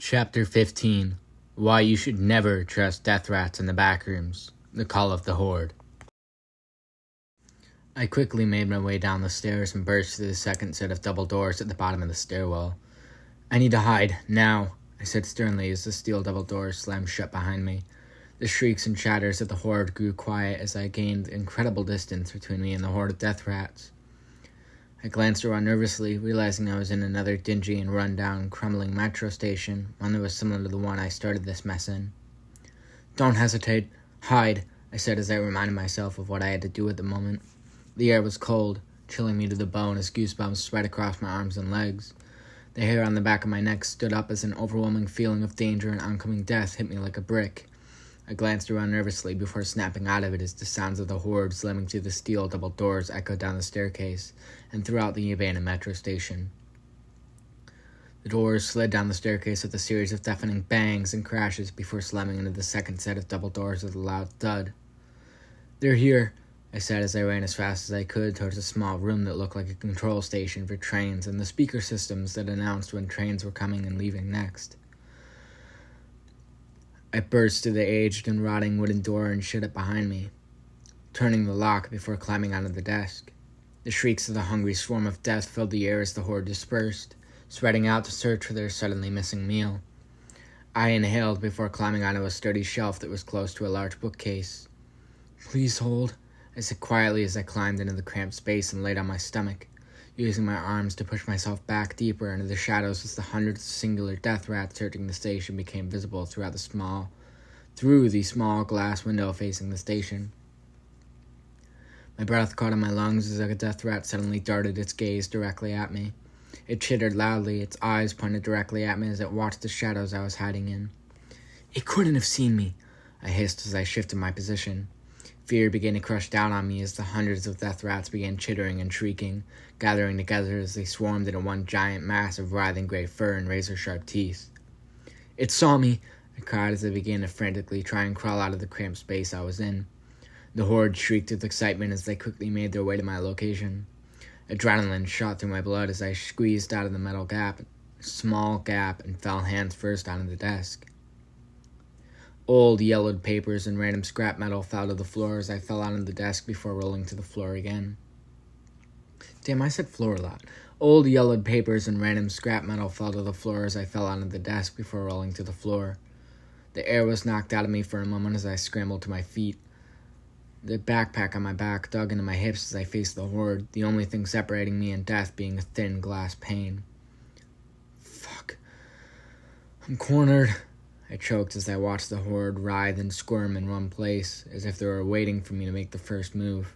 Chapter 15. Why you should never trust death rats in the backrooms. The call of the Horde. I quickly made my way down the stairs and burst through the second set of double doors at the bottom of the stairwell. "I need to hide, now," I said sternly as the steel double doors slammed shut behind me. The shrieks and chatters of the Horde grew quiet as I gained incredible distance between me and the horde of death rats. I glanced around nervously, realizing I was in another dingy and run-down, crumbling metro station, one that was similar to the one I started this mess in. "Don't hesitate. Hide," I said as I reminded myself of what I had to do at the moment. The air was cold, chilling me to the bone as goosebumps spread across my arms and legs. The hair on the back of my neck stood up as an overwhelming feeling of danger and oncoming death hit me like a brick. I glanced around nervously before snapping out of it as the sounds of the horde slamming through the steel double doors echoed down the staircase and throughout the abandoned metro station. The doors slid down the staircase with a series of deafening bangs and crashes before slamming into the second set of double doors with a loud thud. "They're here," I said as I ran as fast as I could towards a small room that looked like a control station for trains and the speaker systems that announced when trains were coming and leaving next. I burst through the aged and rotting wooden door and shut it behind me, turning the lock before climbing onto the desk. The shrieks of the hungry swarm of death filled the air as the horde dispersed, spreading out to search for their suddenly missing meal. I inhaled before climbing onto a sturdy shelf that was close to a large bookcase. "Please hold," I said quietly as I climbed into the cramped space and laid on my stomach, using my arms to push myself back deeper into the shadows as the hundreds of singular death rats searching the station became visible through the small glass window facing the station. My breath caught in my lungs as a death rat suddenly darted its gaze directly at me. It chittered loudly, its eyes pointed directly at me as it watched the shadows I was hiding in. "It couldn't have seen me," I hissed as I shifted my position. Fear began to crush down on me as the hundreds of death rats began chittering and shrieking, gathering together as they swarmed into one giant mass of writhing gray fur and razor-sharp teeth. "It saw me," I cried as I began to frantically try and crawl out of the cramped space I was in. The horde shrieked with excitement as they quickly made their way to my location. Adrenaline shot through my blood as I squeezed out of the small gap, and fell hands first onto the desk. Old yellowed papers and random scrap metal fell to the floor as I fell onto the desk before rolling to the floor again. Damn, I said floor a lot. Old yellowed papers and random scrap metal fell to the floor as I fell onto the desk before rolling to the floor. The air was knocked out of me for a moment as I scrambled to my feet. The backpack on my back dug into my hips as I faced the horde, the only thing separating me and death being a thin glass pane. "Fuck. I'm cornered," I choked as I watched the horde writhe and squirm in one place, as if they were waiting for me to make the first move.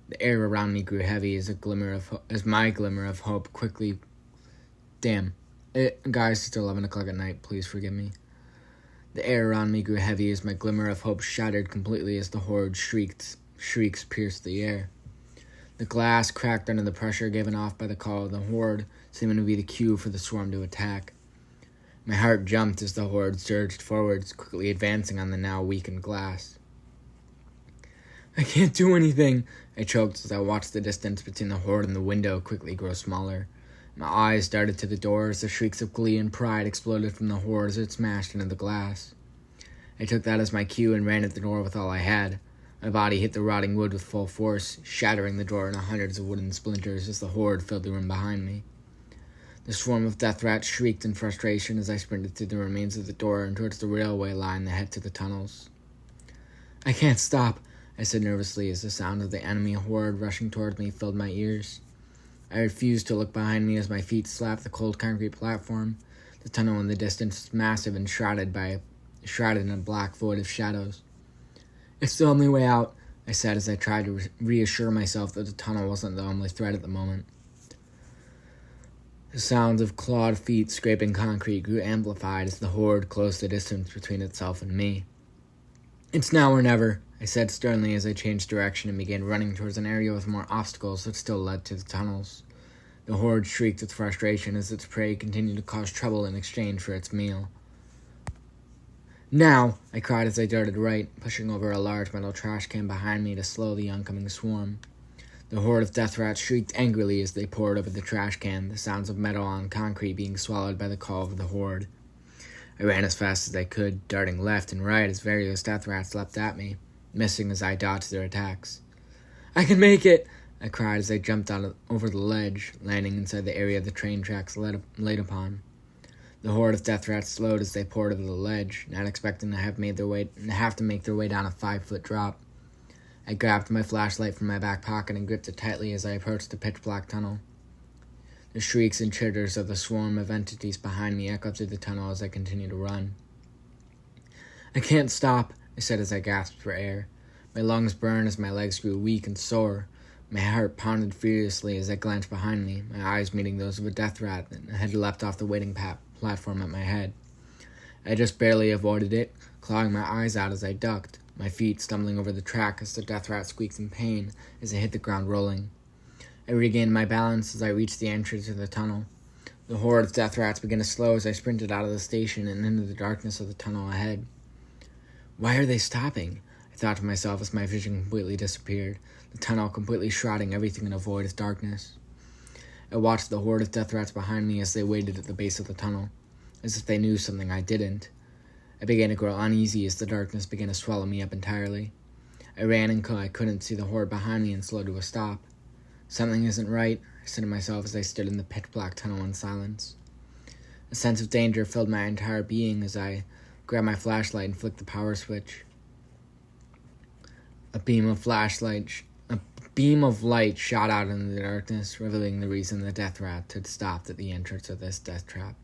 The air around me grew heavy as my glimmer of hope quickly... Damn. Guys, it's 11 o'clock at night. Please forgive me. The air around me grew heavy as my glimmer of hope shattered completely as the horde shrieks pierced the air. The glass cracked under the pressure given off by the call of the horde, seeming to be the cue for the swarm to attack. My heart jumped as the horde surged forwards, quickly advancing on the now weakened glass. "I can't do anything," I choked as I watched the distance between the horde and the window quickly grow smaller. My eyes darted to the door as the shrieks of glee and pride exploded from the horde as it smashed into the glass. I took that as my cue and ran at the door with all I had. My body hit the rotting wood with full force, shattering the door into hundreds of wooden splinters as the horde filled the room behind me. The swarm of death rats shrieked in frustration as I sprinted through the remains of the door and towards the railway line that head to the tunnels. "I can't stop," I said nervously as the sound of the enemy horde rushing towards me filled my ears. I refused to look behind me as my feet slapped the cold concrete platform. The tunnel in the distance was massive and shrouded in a black void of shadows. "It's the only way out," I said as I tried to reassure myself that the tunnel wasn't the only threat at the moment. The sounds of clawed feet scraping concrete grew amplified as the horde closed the distance between itself and me. "It's now or never," I said sternly as I changed direction and began running towards an area with more obstacles that still led to the tunnels. The horde shrieked with frustration as its prey continued to cause trouble in exchange for its meal. "Now!" I cried as I darted right, pushing over a large metal trash can behind me to slow the oncoming swarm. The horde of death rats shrieked angrily as they poured over the trash can, the sounds of metal on concrete being swallowed by the call of the horde. I ran as fast as I could, darting left and right as various death rats leapt at me, missing as I dodged their attacks. "I can make it!" I cried as I jumped over the ledge, landing inside the area the train tracks laid upon. The horde of death rats slowed as they poured over the ledge, not expecting to have to make their way down a 5-foot drop. I grabbed my flashlight from my back pocket and gripped it tightly as I approached the pitch-black tunnel. The shrieks and chitters of the swarm of entities behind me echoed through the tunnel as I continued to run. "I can't stop," I said as I gasped for air. My lungs burned as my legs grew weak and sore. My heart pounded furiously as I glanced behind me, my eyes meeting those of a death rat that had leapt off the waiting platform at my head. I just barely avoided it, clawing my eyes out as I ducked, my feet stumbling over the track as the death rat squeaked in pain as it hit the ground rolling. I regained my balance as I reached the entrance of the tunnel. The horde of death rats began to slow as I sprinted out of the station and into the darkness of the tunnel ahead. Why are they stopping? I thought to myself as my vision completely disappeared, the tunnel completely shrouding everything in a void of darkness. I watched the horde of death rats behind me as they waited at the base of the tunnel, as if they knew something I didn't. I began to grow uneasy as the darkness began to swallow me up entirely. I ran until I couldn't see the horde behind me and slowed to a stop. Something isn't right, I said to myself as I stood in the pitch-black tunnel in silence. A sense of danger filled my entire being as I grabbed my flashlight and flicked the power switch. A beam of light shot out into the darkness, revealing the reason the death rat had stopped at the entrance of this death trap.